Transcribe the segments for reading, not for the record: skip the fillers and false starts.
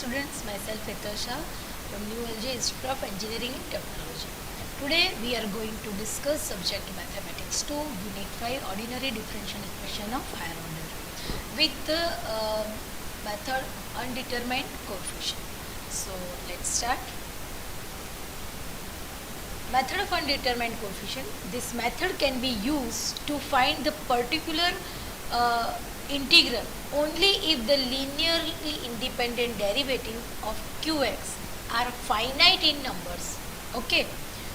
students, myself Hitasha from New LJ Institute of Engineering and Technology. Today we are going to discuss subject Mathematics 2, Unit 5, Ordinary Differential Equation of higher order with the method undetermined coefficient. So let's start. Method of undetermined coefficient. This method can be used to find the particular integral only if the linearly independent derivative of qx are finite in numbers. Okay,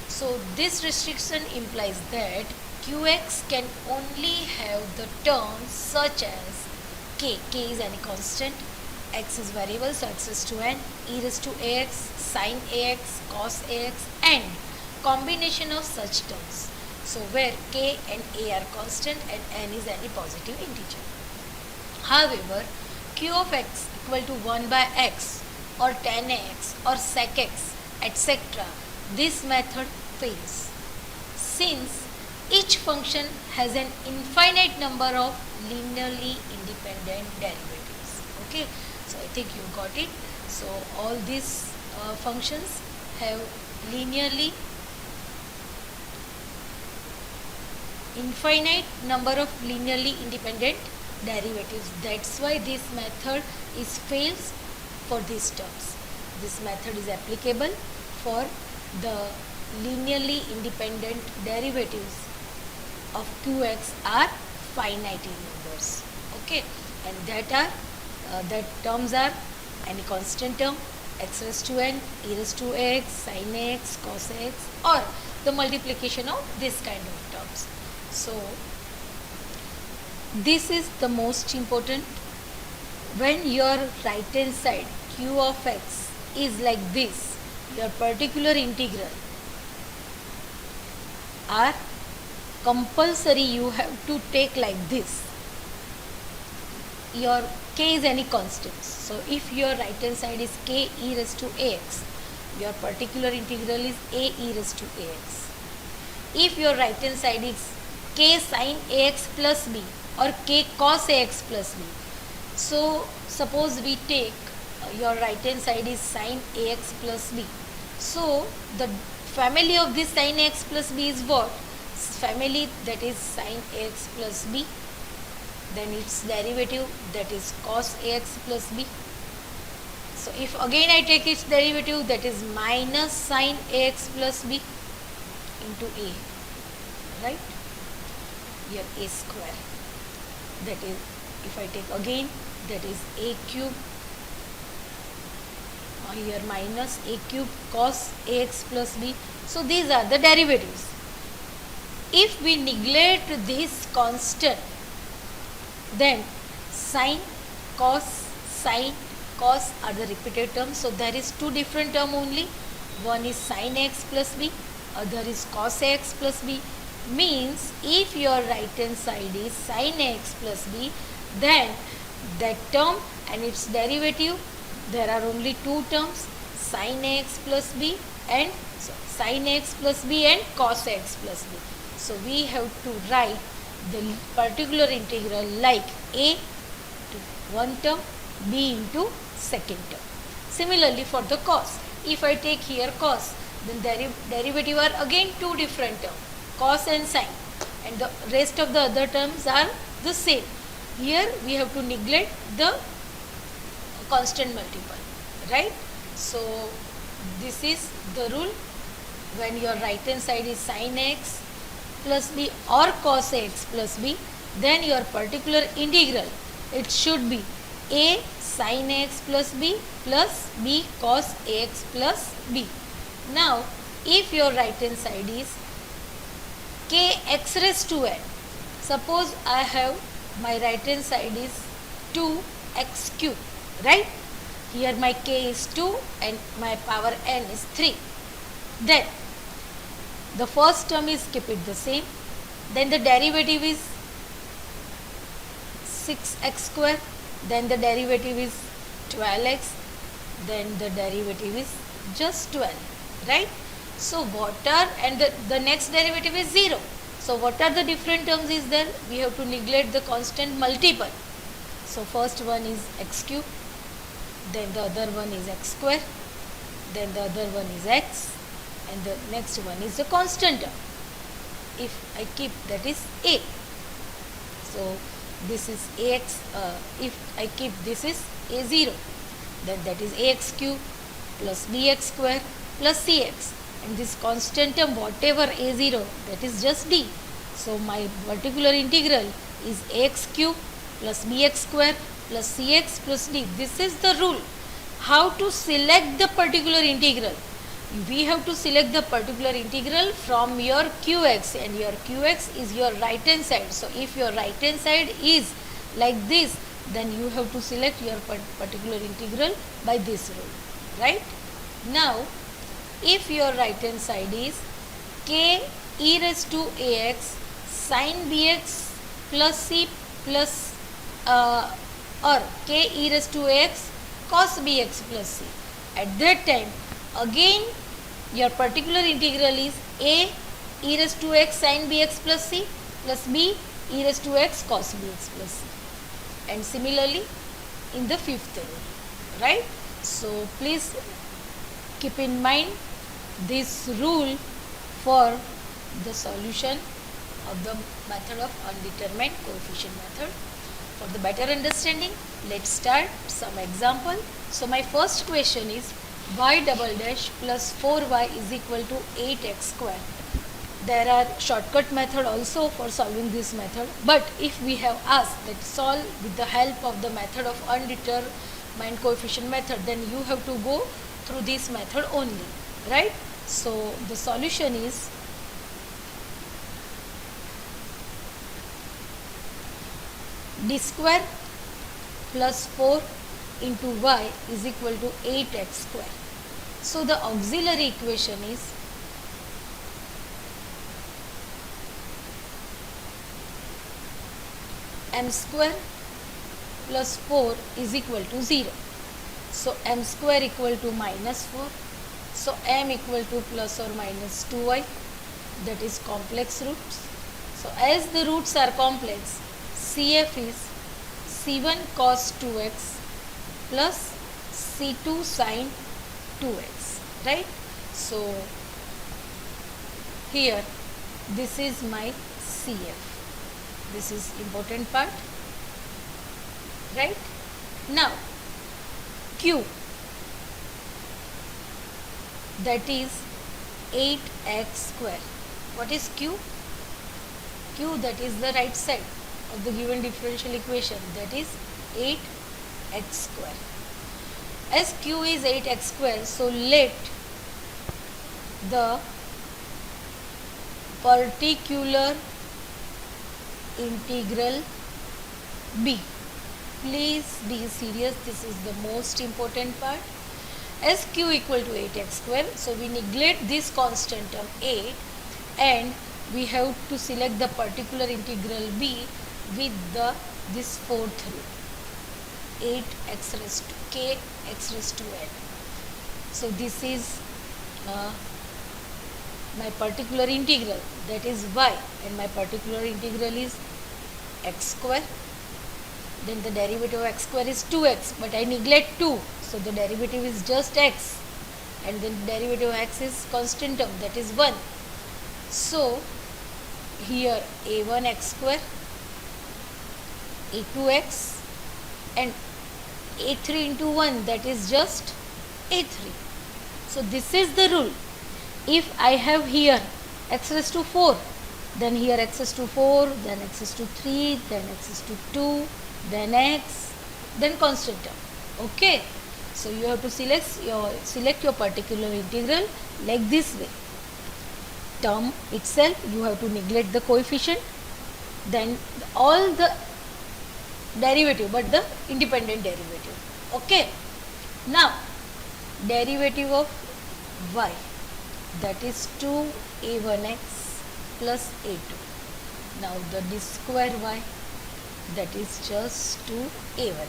so this restriction implies that qx can only have the terms such as k is any constant, x is variable, so x is to n, e raised to ax, sin ax, cos ax, and combination of such terms. So where k and a are constant and n is any positive integer. However, q of x equal to 1 by x or tan x or sec x, etc. this method fails since each function has an infinite number of linearly independent derivatives. Okay, so I think you got it. So all these functions have infinite number of linearly independent derivatives. That's why this method is fails for these terms. This method is applicable for the linearly independent derivatives of qx are finite in numbers. Okay, and that terms are any constant term, x raised to n, e raised to x, sin x, cos x, or the multiplication of this kind of terms. So this is the most important. When your right hand side q of x is like this, your particular integral are compulsory, you have to take like this. Your k is any constant. So if your right hand side is k e raised to ax, your particular integral is a e raised to ax. If your right hand side is k sin ax plus b or k cos ax plus b. So suppose we take your right hand side is sin ax plus b. So the family of this sin x plus b is what? Family that is sin ax plus b. Then its derivative that is cos ax plus b. So if again I take its derivative, that is minus sin ax plus b into a, right? Here a square, that is, if I take again, that is a cube, here minus a cube cos ax plus b. So these are the derivatives. If we neglect this constant, then sin, cos are the repeated terms. So there is two different terms only. One is sin x plus b, other is cos x plus b. Means if your right hand side is sin x plus b, then that term and its derivative, there are only two terms, sin x plus b and sin x plus b and cos x plus b. So we have to write the particular integral like a to one term, b into second term. Similarly for the cos, if I take here cos, then derivative are again two different terms, cos and sin, and the rest of the other terms are the same. Here we have to neglect the constant multiple, right? So this is the rule. When your right hand side is sin x plus b or cos x plus b, then your particular integral, it should be a sin x plus b plus b cos ax plus b. Now if your right hand side is k x raised to n, suppose I have my right hand side is 2x cube, right? Here my k is 2 and my power n is 3. Then the first term is keep it the same. Then the derivative is 6x square. Then the derivative is 12x. Then the derivative is just 12, right? So what are, and the next derivative is 0. So what are the different terms is there? We have to neglect the constant multiple. So first one is x cube, then the other one is x square, then the other one is x, and the next one is the constant term. If I keep, that is a. So this is ax, if I keep this is a0, then that is ax cube plus bx square plus cx, and this constant term whatever a0, that is just d. So my particular integral is ax cube plus bx square plus cx plus d. This is the rule. How to select the particular integral? We have to select the particular integral from your qx, and your qx is your right hand side. So if your right hand side is like this, then you have to select your particular integral by this rule, right? Now if your right hand side is k e raised to ax sin bx plus c plus or k e raised to ax cos bx plus c, at that time again your particular integral is a e raised to x sin bx plus c plus b e raised to x cos bx plus c, and similarly in the fifth rule, right? So please keep in mind this rule for the solution of the method of undetermined coefficient method. For the better understanding, let's start some example. So my first question is y double dash plus 4y is equal to 8x square. There are shortcut method also for solving this method, but if we have asked that solve with the help of the method of undetermined coefficient method, then you have to go through this method only, right? So the solution is d square plus 4 into y is equal to 8x square. So the auxiliary equation is m square plus 4 is equal to 0. So m square equal to minus 4. So m equal to plus or minus 2y, that is complex roots. So as the roots are complex, CF is C1 cos 2x plus C2 sin 2x, right? So here this is my CF. This is important part, right? Now Q, that is 8x square. What is Q? Q, that is the right side of the given differential equation, that is 8x square. As Q is 8x square, so let the particular integral be. Please be serious, this is the most important part. As Q equal to 8x square, so we neglect this constant term 8 and we have to select the particular integral b with this fourth rule, 8x raised to k x raised to n. So this is my particular integral, that is y, and my particular integral is x square. Then the derivative of x square is 2x, but I neglect 2, so the derivative is just x, and then the derivative of x is constant term, that is 1. So here a1x square, a2x, and a3 into 1, that is just a3. So this is the rule. If I have here x raised to 4, then here x raised to 4, then x raised to 3, then x raised to 2, then x, then constant term. Okay. So you have to select your particular integral like this way. Term itself, you have to neglect the coefficient, then all the derivative, but the independent derivative. Okay. Now derivative of y, that is 2a1x plus a2. Now the d square y, that is just 2a1.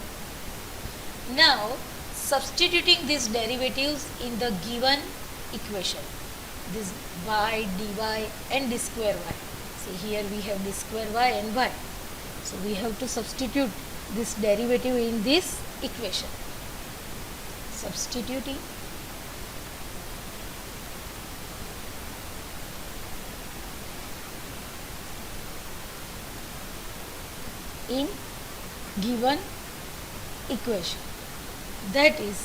Now substituting these derivatives in the given equation, this y, dy and d square y. See, here we have d square y and y. So we have to substitute this derivative in this equation. substituting in given equation. That is,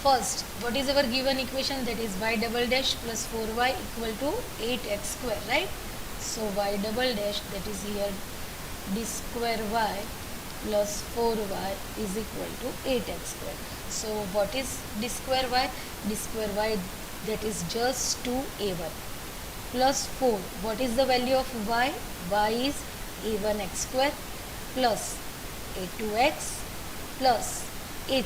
first, what is our given equation? That is y double dash plus 4y equal to 8x square, right? So y double dash, that is here d square y plus 4y is equal to 8x square. So what is d square y? D square y, that is just 2a1 plus 4. What is the value of y? Y is a1x square plus a2x plus a3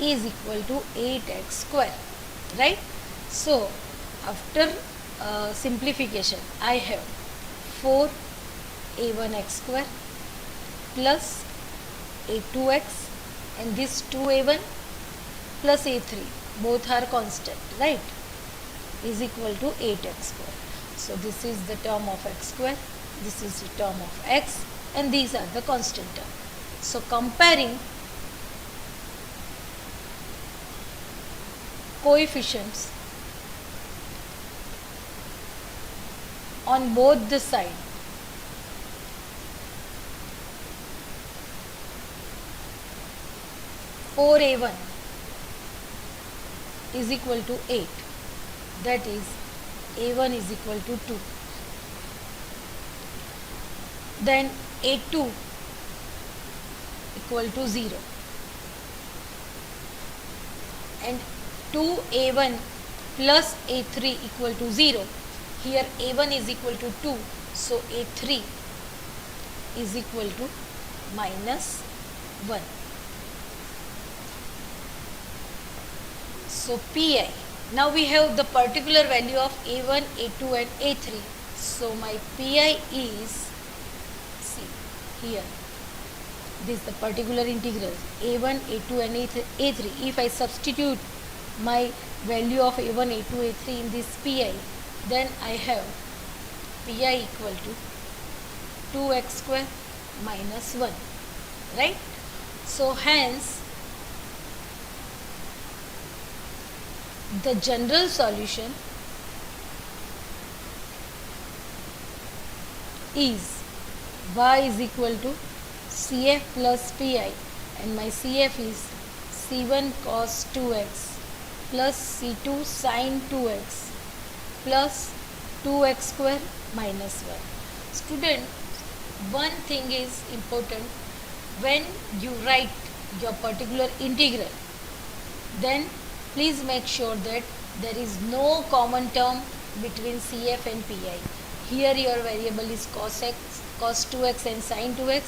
is equal to 8x square, right? So after simplification, I have 4 a1x square plus a2x, and this 2a1 plus a3, both are constant, right, is equal to 8x square. So this is the term of x square, this is the term of x, and these are the constant term. So comparing coefficients on both the side, four a1 is equal to 8, that is a1 is equal to 2. Then a2 equal to 0, and 2a1 plus a3 equal to 0. Here a1 is equal to 2, so a3 is equal to minus 1. So pi, now we have the particular value of a1, a2 and a3. So my pi is, see here, this is the particular integral a1, a2 and a3. If I substitute my value of a1, a2, a3 in this pi, then I have pi equal to 2x square minus 1, right? So hence the general solution is y is equal to CF plus pi, and my CF is C1 cos 2x plus C2 sin 2x plus 2x square minus 1. Student, one thing is important, when you write your particular integral, then please make sure that there is no common term between CF and pi. Here your variable is cos x, cos 2x and sin 2x,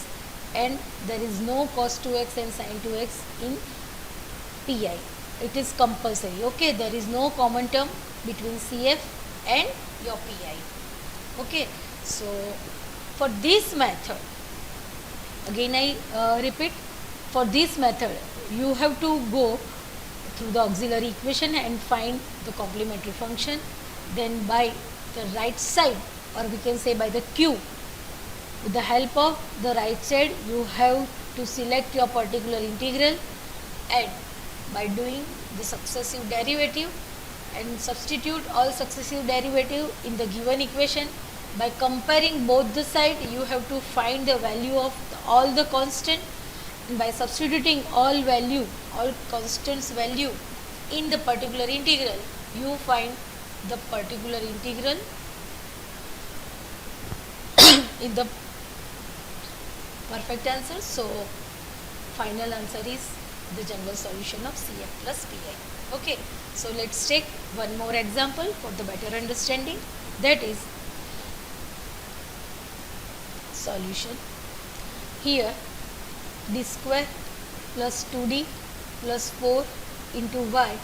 and there is no cos 2x and sin 2x in pi. It is compulsory, okay? There is no common term between CF and your pi, okay? So for this method, again I repeat, for this method you have to go through the auxiliary equation and find the complementary function. Then by the right side, or we can say by the Q, with the help of the right side, you have to select your particular integral, and by doing the successive derivative and substitute all successive derivative in the given equation. By comparing both the side, you have to find the value of all the constant, and by substituting all constants value in the particular integral, you find the particular integral in the perfect answer. So final answer is the general solution of CF plus pi. Okay, so let's take one more example for the better understanding. That is solution. Here d square plus 2d plus 4 into y,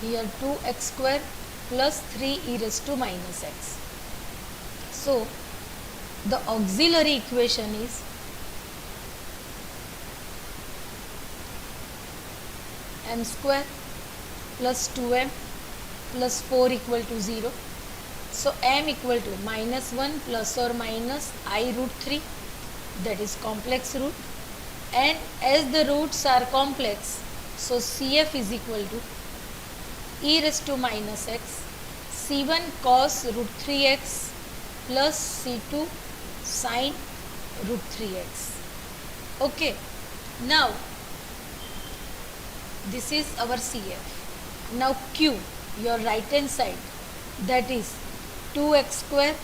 here 2x square plus 3 e raised to minus x. So the auxiliary equation is m square plus 2m plus 4 equal to 0. So m equal to minus 1 plus or minus I root 3, that is complex root, and as the roots are complex, So CF is equal to e raised to minus x C1 cos root 3x plus C2 sin root 3x. Okay, now this is our CF. Now Q, your right hand side, that is 2x square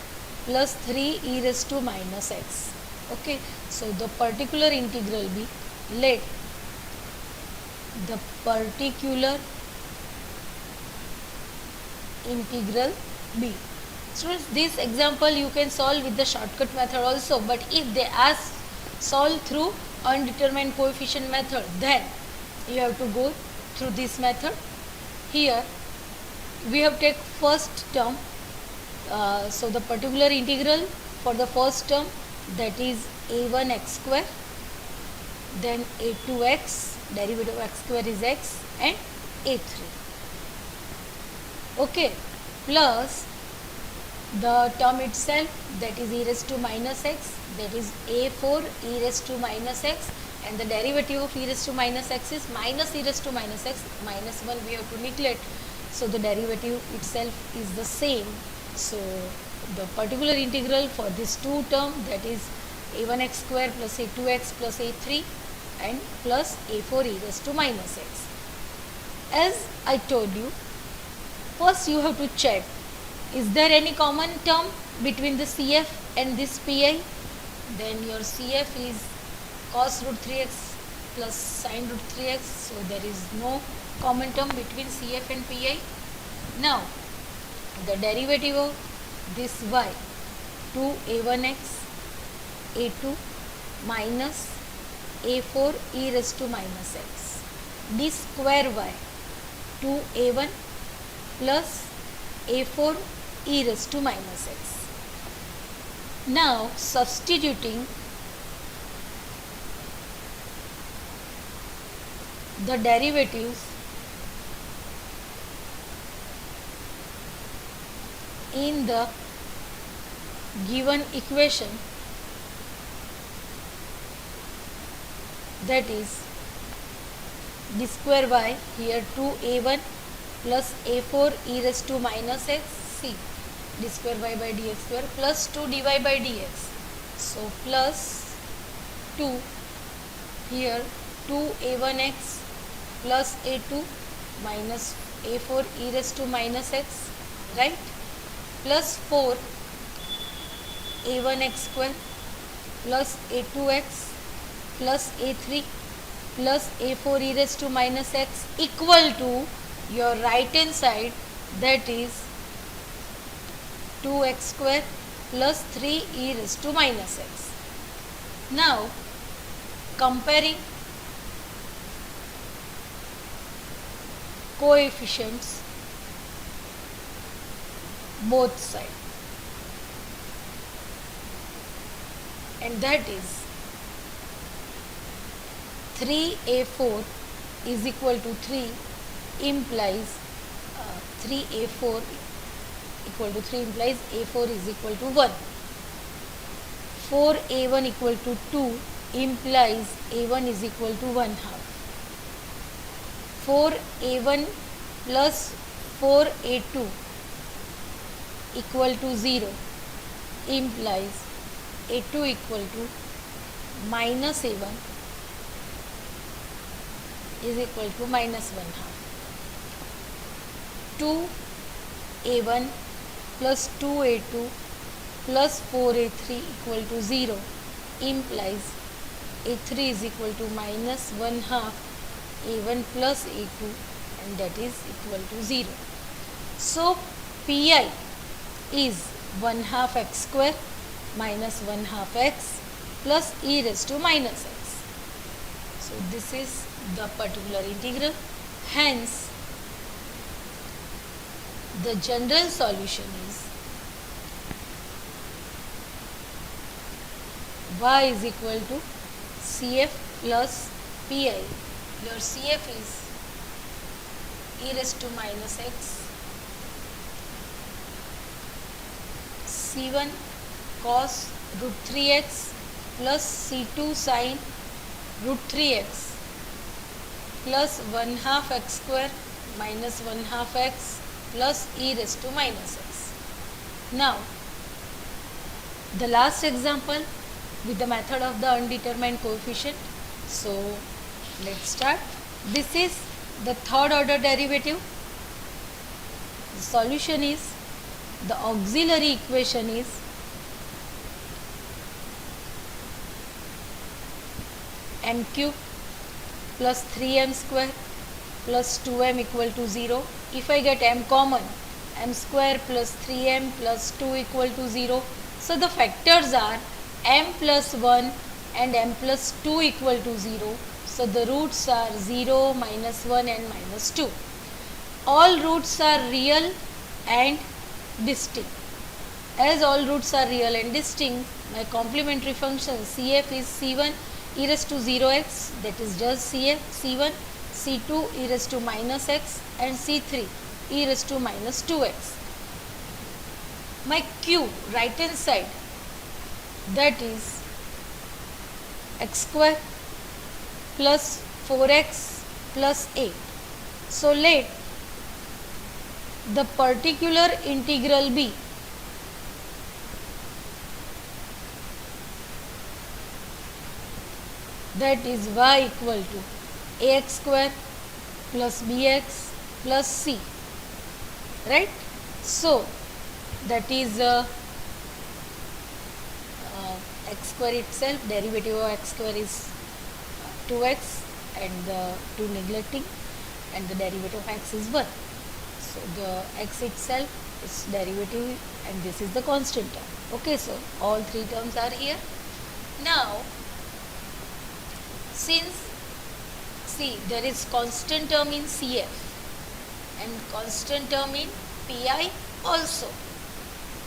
plus 3 e raised to minus x. Okay, so the particular integral be, let the particular integral be. Students, this example you can solve with the shortcut method also, but if they ask solve through undetermined coefficient method, then you have to go through this method. Here we have take first term, so the particular integral for the first term, that is a1 x square, then a2x, derivative of x square is x, and a3. Okay, plus the term itself, that is e raised to minus x, that is a4 e raised to minus x, and the derivative of e raised to minus x is minus e raised to minus x, minus 1 we have to neglect, so the derivative itself is the same. So the particular integral for this two term, that is a1x square plus a2x plus a3 and plus a4 e raised to minus x. As I told you, first you have to check, is there any common term between the CF and this PI? Then your CF is cos root 3x plus sin root 3x, so there is no common term between CF and PI. Now the derivative of this y, 2a1x a2 minus a4 e raised to minus x, d square y, 2a1 plus a4 e raised to minus x. Now substituting the derivatives in the given equation, that is d square y, here 2a1 plus a4 e raised to minus x, c, d square y by dx square plus 2 dy by dx. So plus 2, here 2a1x plus a2 minus a4 e raised to minus x, right, plus 4 a1x square plus a2x plus a3 plus a4 e raised to minus x equal to your right hand side, that is 2x square plus 3 e raised to minus x. Now comparing coefficients both sides, and that is 3a4 is equal to 3 implies 3a4 equal to 3 implies a4 is equal to 1. 4a1 equal to 2 implies a1 is equal to 1 half. 4a1 plus 4a2 equal to 0 implies a2 equal to minus a1 is equal to minus 1 half. 2a1 plus 2a2 plus 4a3 equal to 0 implies a3 is equal to minus 1 half a1 plus a2, and that is equal to 0. So pi is 1 half x square minus 1 half x plus e raised to minus x. So this is the particular integral. Hence the general solution is y is equal to CF plus PI. Your CF is e raised to minus x, C1 cos root 3x plus C2 sin root 3x plus 1 half x square minus 1 half x plus e raised to minus x. Now, the last example with the method of the undetermined coefficient. So, let's start. This is the third order derivative. The solution is, the auxiliary equation is m cube plus 3m square plus 2m equal to 0. If I get m common, m square plus 3m plus 2 equal to 0. So the factors are m plus 1 and m plus 2 equal to 0. So the roots are 0, minus 1 and minus 2. All roots are real and distinct. As all roots are real and distinct, my complementary function CF is C1 e raised to 0x, that is just CF, C1, C2 e raised to minus x and C3 e raised to minus 2x. My Q, right hand side, that is x square plus 4x plus 8. So let the particular integral be that is y equal to ax square plus bx plus c, right? So that is x square itself, derivative of x square is 2x and the 2 neglecting, and the derivative of x is 1. So the x itself is derivative and this is the constant term. Okay, so all three terms are here. Now, since see there is constant term in CF and constant term in PI also.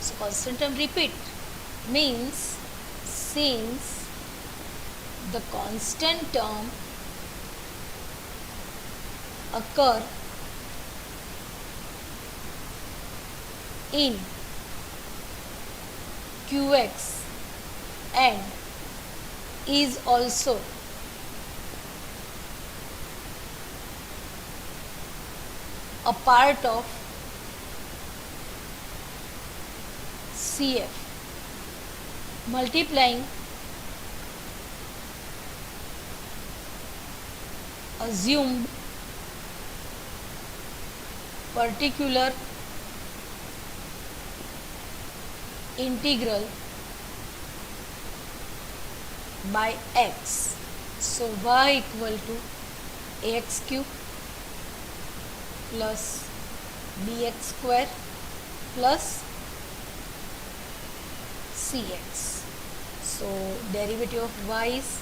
So constant term repeat means since the constant term occur in QX and is also a part of CF, multiplying assumed particular integral by x. So y equal to ax cube plus bx square plus cx. So derivative of y is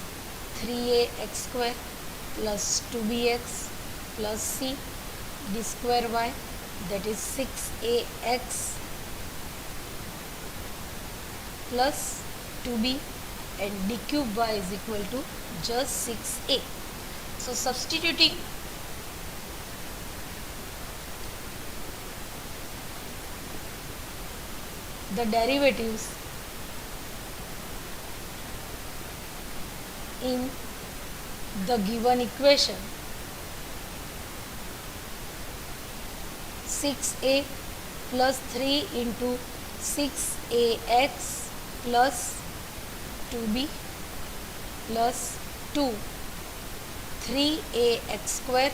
3ax square plus 2bx plus c d square y, that is 6ax plus 2b, and d cube y is equal to just 6a. So substituting the derivatives in the given equation, 6a plus 3 into 6ax plus 2b plus 2 3ax square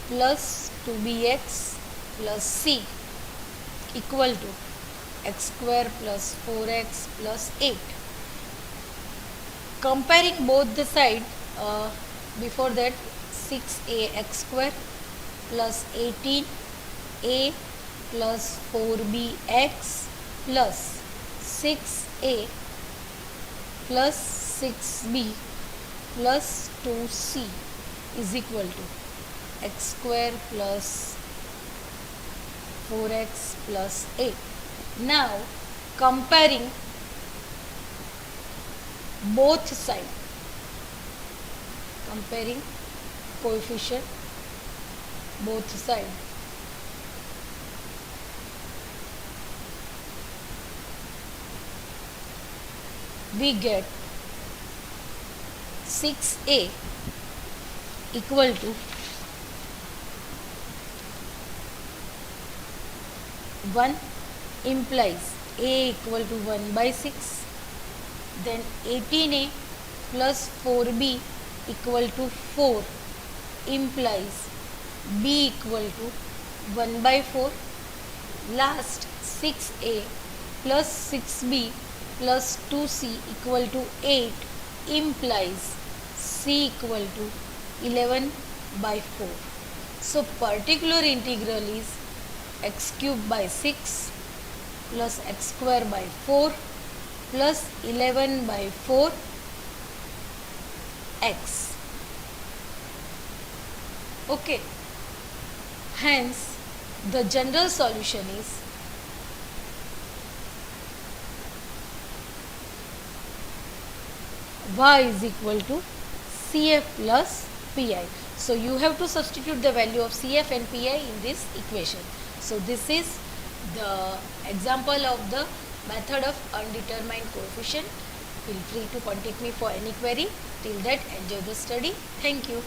plus 2bx plus c equal to x square plus 4x plus 8. Comparing both the side, before that 6ax square plus 18a plus 4bx plus 6a plus 6b plus 2c is equal to x square plus 4x plus 8. Now comparing both sides, comparing coefficient both sides, we get 6a equal to 1 implies a equal to 1 by 6. Then 18a plus 4b equal to 4 implies b equal to 1 by 4. Last 6a plus 6b plus 2c equal to 8 implies c equal to 11 by 4. So particular integral is x cube by 6 plus x square by 4 plus 11 by 4 x. Okay. Hence, the general solution is y is equal to CF plus PI. So you have to substitute the value of CF and PI in this equation. So this is the example of the method of undetermined coefficient. Feel free to contact me for any query. Till that, enjoy the study. Thank you.